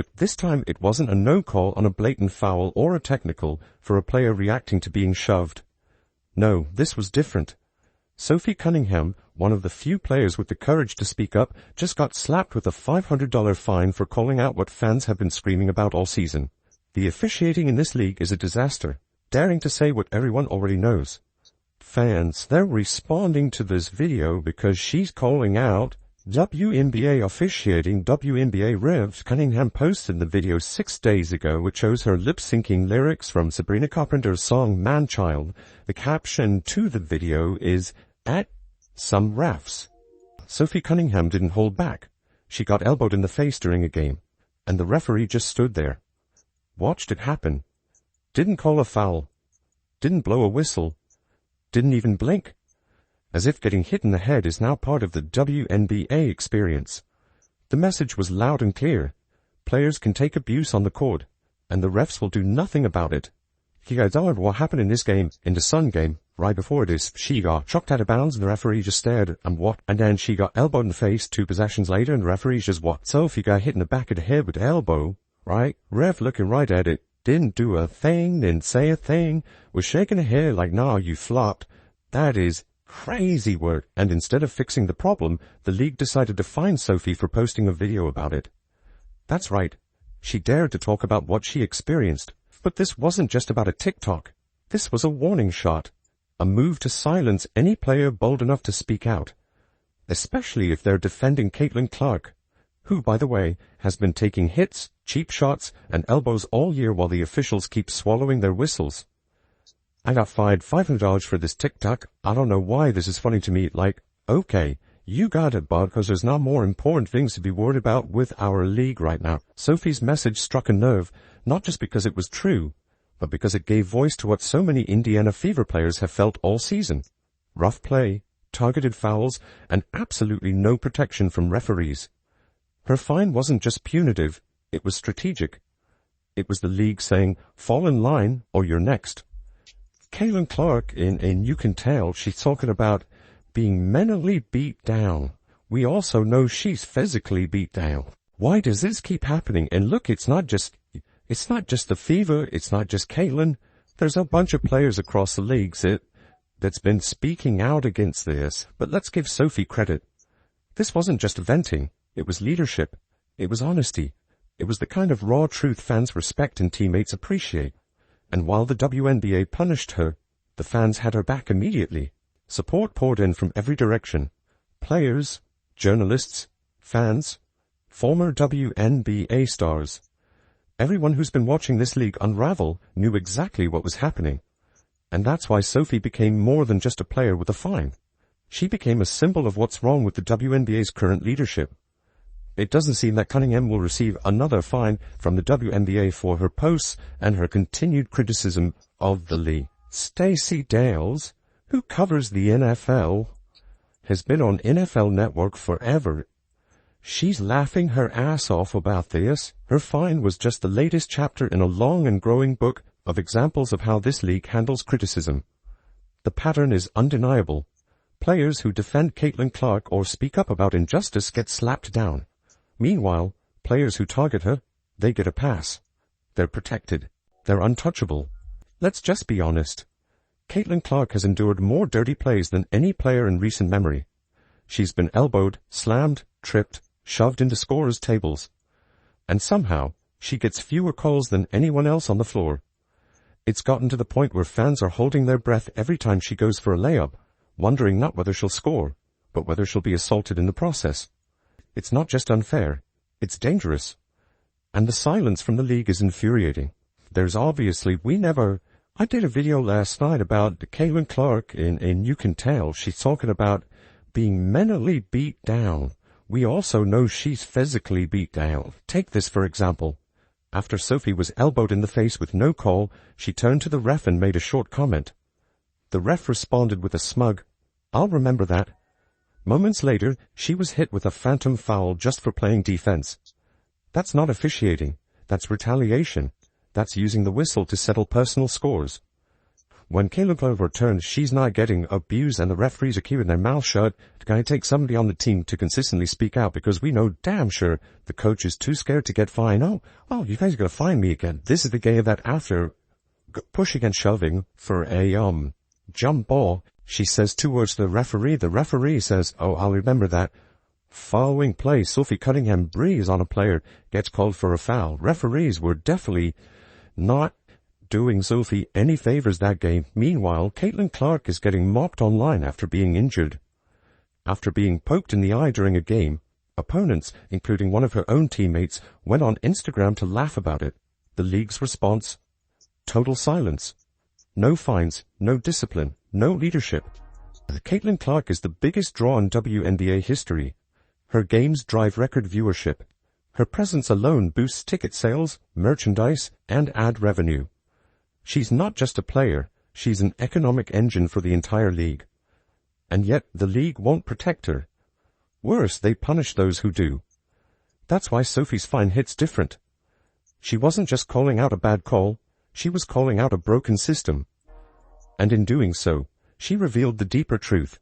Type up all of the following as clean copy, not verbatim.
But this time it wasn't a no call on a blatant foul or a technical for a player reacting to being shoved. No, this was different. Sophie Cunningham, one of the few players with the courage to speak up, just got slapped with a $500 fine for calling out what fans have been screaming about all season. The officiating in this league is a disaster, daring to say what everyone already knows. Fans, they're responding to this video because she's calling out WNBA officiating. WNBA Rev Cunningham posted the video 6 days ago, which shows her lip-syncing lyrics from Sabrina Carpenter's song Man-Child. The caption to the video is, "At some refs." Sophie Cunningham didn't hold back. She got elbowed in the face during a game, and the referee just stood there, watched it happen, didn't call a foul, didn't blow a whistle, didn't even blink, as if getting hit in the head is now part of the WNBA experience. The message was loud and clear. Players can take abuse on the court, and the refs will do nothing about it. You guys know what happened in this game, in the Sun game, right before this. She got chucked out of bounds, and the referee just stared and then she got elbowed in the face 2 possessions later, and the referee just what? Sophie got hit in the back of the head with the elbow, right? Ref looking right at it, didn't do a thing, didn't say a thing, was shaking her head like, nah, you flopped. That is crazy work. And instead of fixing the problem, the league decided to fine Sophie for posting a video about it. That's right. She dared to talk about what she experienced. But this wasn't just about a TikTok. This was a warning shot. A move to silence any player bold enough to speak out. Especially if they're defending Caitlin Clark, who, by the way, has been taking hits, cheap shots, and elbows all year while the officials keep swallowing their whistles. I got fined $500 for this TikTok. I don't know why this is funny to me. Like, okay, you got it, bud, because there's not more important things to be worried about with our league right now. Sophie's message struck a nerve, not just because it was true, but because it gave voice to what so many Indiana Fever players have felt all season. Rough play, targeted fouls, and absolutely no protection from referees. Her fine wasn't just punitive, it was strategic. It was the league saying, fall in line or you're next. Caitlin Clark, in You Can Tell, she's talking about being mentally beat down. We also know she's physically beat down. Why does this keep happening? And look, it's not just the Fever, it's not just Caitlin. There's a bunch of players across the leagues that's been speaking out against this. But let's give Sophie credit. This wasn't just venting. It was leadership. It was honesty. It was the kind of raw truth fans respect and teammates appreciate. And while the WNBA punished her, the fans had her back immediately. Support poured in from every direction. Players, journalists, fans, former WNBA stars. Everyone who's been watching this league unravel knew exactly what was happening. And that's why Sophie became more than just a player with a fine. She became a symbol of what's wrong with the WNBA's current leadership. It doesn't seem that Cunningham will receive another fine from the WNBA for her posts and her continued criticism of the league. Stacey Dales, who covers the NFL, has been on NFL Network forever. She's laughing her ass off about this. Her fine was just the latest chapter in a long and growing book of examples of how this league handles criticism. The pattern is undeniable. Players who defend Caitlin Clark or speak up about injustice get slapped down. Meanwhile, players who target her, they get a pass. They're protected. They're untouchable. Let's just be honest. Caitlin Clark has endured more dirty plays than any player in recent memory. She's been elbowed, slammed, tripped, shoved into scorers' tables. And somehow, she gets fewer calls than anyone else on the floor. It's gotten to the point where fans are holding their breath every time she goes for a layup, wondering not whether she'll score, but whether she'll be assaulted in the process. It's not just unfair, it's dangerous. And the silence from the league is infuriating. There's obviously, I did a video last night about Caitlin Clark in You Can Tell. She's talking about being mentally beat down. We also know she's physically beat down. Take this for example. After Sophie was elbowed in the face with no call, she turned to the ref and made a short comment. The ref responded with a smug, "I'll remember that." Moments later, she was hit with a phantom foul just for playing defense. That's not officiating. That's retaliation. That's using the whistle to settle personal scores. When Caitlin Clark returns, she's not getting abused and the referees are keeping their mouth shut. Can I take somebody on the team to consistently speak out? Because we know damn sure the coach is too scared to get fined. Oh, well, you guys are going to fine me again. This is the game that after pushing and shoving for a jump ball, she says two words to the referee. The referee says, oh, I'll remember that. Following play, Sophie Cunningham breathes on a player, gets called for a foul. Referees were definitely not doing Sophie any favors that game. Meanwhile, Caitlin Clark is getting mocked online after being injured. After being poked in the eye during a game, opponents, including one of her own teammates, went on Instagram to laugh about it. The league's response? Total silence. No fines, no discipline, no leadership. Caitlin Clark is the biggest draw in WNBA history. Her games drive record viewership. Her presence alone boosts ticket sales, merchandise, and ad revenue. She's not just a player, she's an economic engine for the entire league. And yet the league won't protect her. Worse, they punish those who do. That's why Sophie's fine hits different. She wasn't just calling out a bad call, she was calling out a broken system. And in doing so, she revealed the deeper truth.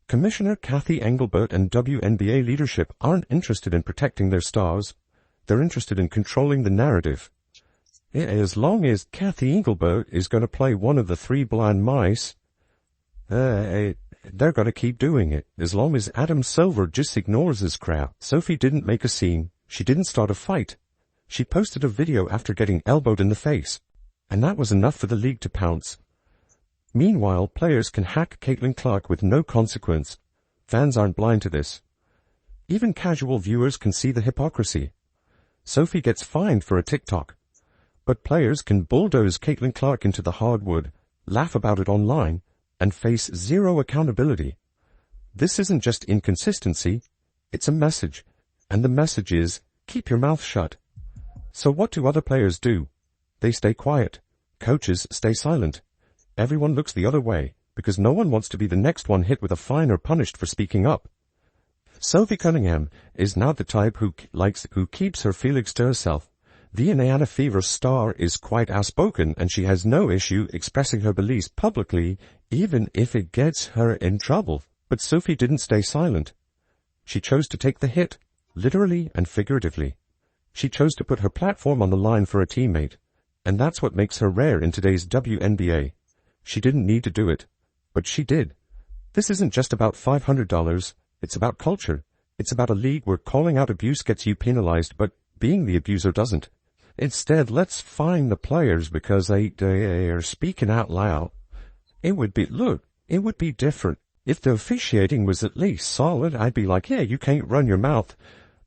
Commissioner Cathy Engelbert and WNBA leadership aren't interested in protecting their stars. They're interested in controlling the narrative. As long as Cathy Engelbert is going to play one of the three blind mice, they're going to keep doing it. As long as Adam Silver just ignores his crap. Sophie didn't make a scene. She didn't start a fight. She posted a video after getting elbowed in the face. And that was enough for the league to pounce. Meanwhile, players can hack Caitlin Clark with no consequence. Fans aren't blind to this. Even casual viewers can see the hypocrisy. Sophie gets fined for a TikTok. But players can bulldoze Caitlin Clark into the hardwood, laugh about it online, and face zero accountability. This isn't just inconsistency, it's a message. And the message is, keep your mouth shut. So what do other players do? They stay quiet. Coaches stay silent. Everyone looks the other way, because no one wants to be the next one hit with a fine or punished for speaking up. Sophie Cunningham is not the type who keeps her feelings to herself. The Indiana Fever star is quite outspoken, and she has no issue expressing her beliefs publicly, even if it gets her in trouble. But Sophie didn't stay silent. She chose to take the hit, literally and figuratively. She chose to put her platform on the line for a teammate, and that's what makes her rare in today's WNBA. She didn't need to do it, but she did. This isn't just about $500, it's about culture. It's about a league where calling out abuse gets you penalized, but being the abuser doesn't. Instead, let's fine the players because they are speaking out loud. It would be different. If the officiating was at least solid, I'd be like, yeah, you can't run your mouth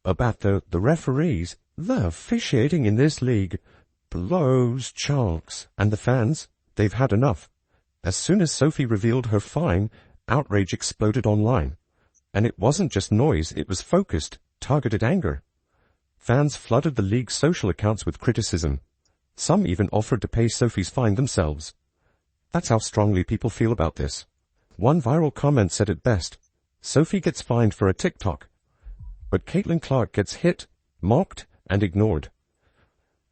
about the referees. The officiating in this league blows chunks. And the fans, they've had enough. As soon as Sophie revealed her fine, outrage exploded online. And it wasn't just noise, it was focused, targeted anger. Fans flooded the league's social accounts with criticism. Some even offered to pay Sophie's fine themselves. That's how strongly people feel about this. One viral comment said it best. Sophie gets fined for a TikTok, but Caitlin Clark gets hit, mocked, and ignored.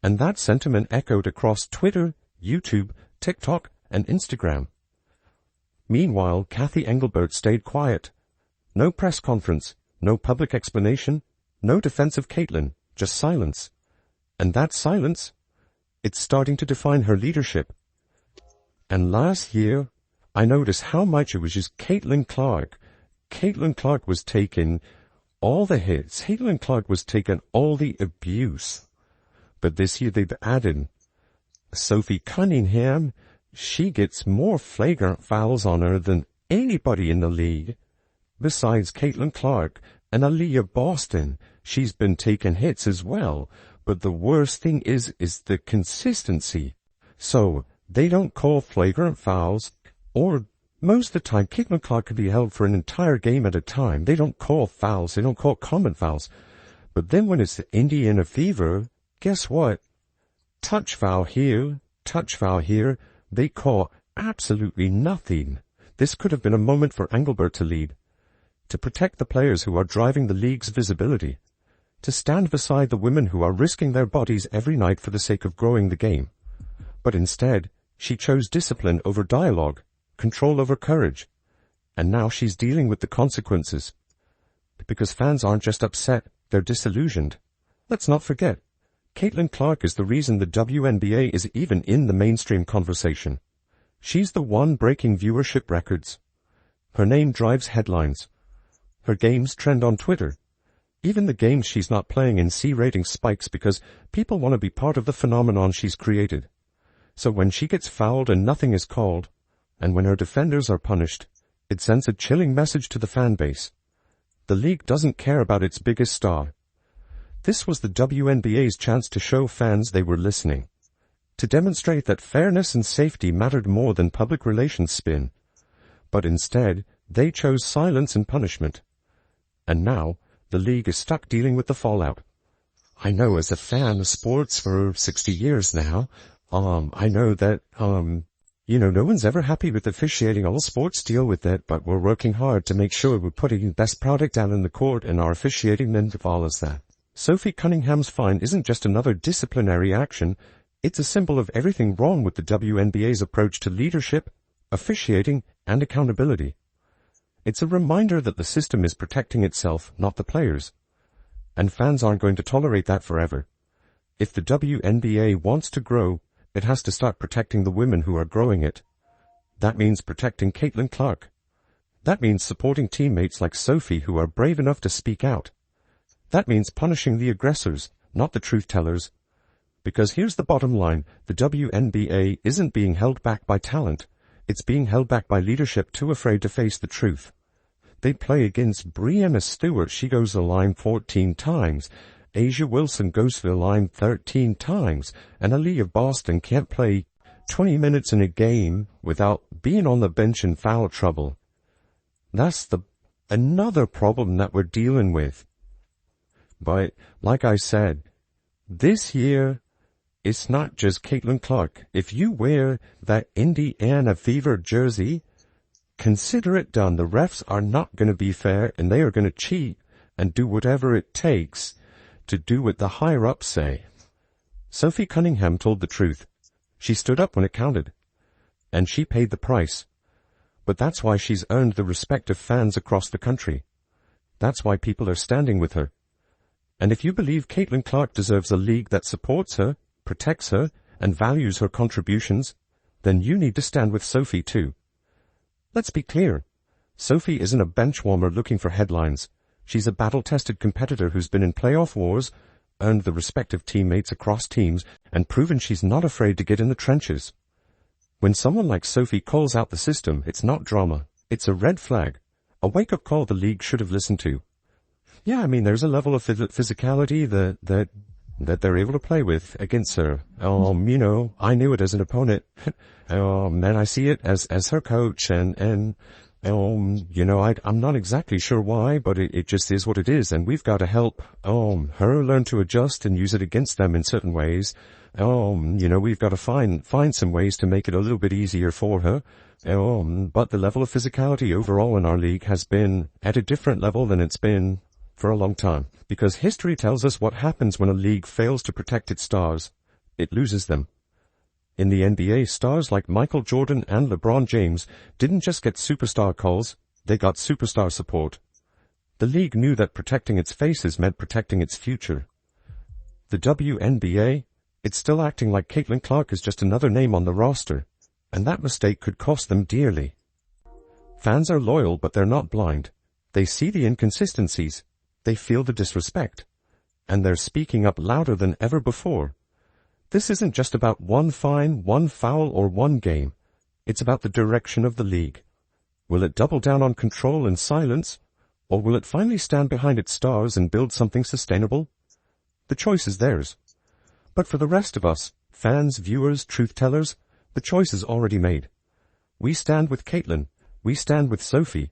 And that sentiment echoed across Twitter, YouTube, TikTok, and Instagram. Meanwhile, Cathy Engelbert stayed quiet. No press conference, no public explanation, no defense of Caitlin, just silence. And that silence, it's starting to define her leadership. And last year, I noticed how much it was just Caitlin Clark. Caitlin Clark was taking all the hits. Caitlin Clark was taking all the abuse. But this year they've added Sophie Cunningham. She gets more flagrant fouls on her than anybody in the league. Besides Caitlin Clark and Aaliyah Boston, she's been taking hits as well. But the worst thing is the consistency. So they don't call flagrant fouls, or most of the time Caitlin Clark can be held for an entire game at a time. They don't call fouls, they don't call common fouls. But then when it's the Indiana Fever, guess what? Touch foul here, they call absolutely nothing. This could have been a moment for Engelbert to lead, to protect the players who are driving the league's visibility, to stand beside the women who are risking their bodies every night for the sake of growing the game. But instead, She chose discipline over dialogue, control over courage, and now she's dealing with the consequences. Because fans aren't just upset, they're disillusioned. Let's not forget, Caitlin Clark is the reason the WNBA is even in the mainstream conversation. She's the one breaking viewership records. Her name drives headlines. Her games trend on Twitter. Even the games she's not playing in see rating spikes because people want to be part of the phenomenon she's created. So when she gets fouled and nothing is called, and when her defenders are punished, it sends a chilling message to the fan base. The league doesn't care about its biggest star. This was the WNBA's chance to show fans they were listening, to demonstrate that fairness and safety mattered more than public relations spin. But instead, they chose silence and punishment. And now, the league is stuck dealing with the fallout. I know as a fan of sports for 60 years now, I know that, no one's ever happy with officiating. All sports deal with it, but we're working hard to make sure we're putting the best product down in the court, and our officiating then follows that. Sophie Cunningham's fine isn't just another disciplinary action, it's a symbol of everything wrong with the WNBA's approach to leadership, officiating, and accountability. It's a reminder that the system is protecting itself, not the players. And fans aren't going to tolerate that forever. If the WNBA wants to grow, it has to start protecting the women who are growing it. That means protecting Caitlin Clark. That means supporting teammates like Sophie who are brave enough to speak out. That means punishing the aggressors, not the truth-tellers. Because here's the bottom line, the WNBA isn't being held back by talent. It's being held back by leadership too afraid to face the truth. They play against Breanna Stewart. She goes the line 14 times. Asia Wilson goes for the line 13 times. And Aaliyah of Boston can't play 20 minutes in a game without being on the bench in foul trouble. That's another problem that we're dealing with. But, like I said, this year, it's not just Caitlin Clark. If you wear that Indiana Fever jersey, consider it done. The refs are not going to be fair, and they are going to cheat and do whatever it takes to do what the higher-ups say. Sophie Cunningham told the truth. She stood up when it counted, and she paid the price. But that's why she's earned the respect of fans across the country. That's why people are standing with her. And if you believe Caitlin Clark deserves a league that supports her, protects her, and values her contributions, then you need to stand with Sophie too. Let's be clear. Sophie isn't a bench warmer looking for headlines. She's a battle-tested competitor who's been in playoff wars, earned the respect of teammates across teams, and proven she's not afraid to get in the trenches. When someone like Sophie calls out the system, it's not drama. It's a red flag, a wake-up call the league should have listened to. Yeah, I mean, there's a level of physicality that they're able to play with against her. I knew it as an opponent. And I see it as her coach, and I'm not exactly sure why, but it just is what it is, and we've got to help, her learn to adjust and use it against them in certain ways. We've got to find some ways to make it a little bit easier for her. But the level of physicality overall in our league has been at a different level than it's been for a long time, because history tells us what happens when a league fails to protect its stars. It loses them. In the NBA, stars like Michael Jordan and LeBron James didn't just get superstar calls, they got superstar support. The league knew that protecting its faces meant protecting its future. The WNBA, it's still acting like Caitlin Clark is just another name on the roster, and that mistake could cost them dearly. Fans are loyal, but they're not blind. They see the inconsistencies. They feel the disrespect, and they're speaking up louder than ever before. This isn't just about one fine, one foul, or one game. It's about the direction of the league. Will it double down on control and silence, or will it finally stand behind its stars and build something sustainable? The choice is theirs. But for the rest of us, fans, viewers, truth-tellers, the choice is already made. We stand with Caitlin. We stand with Sophie.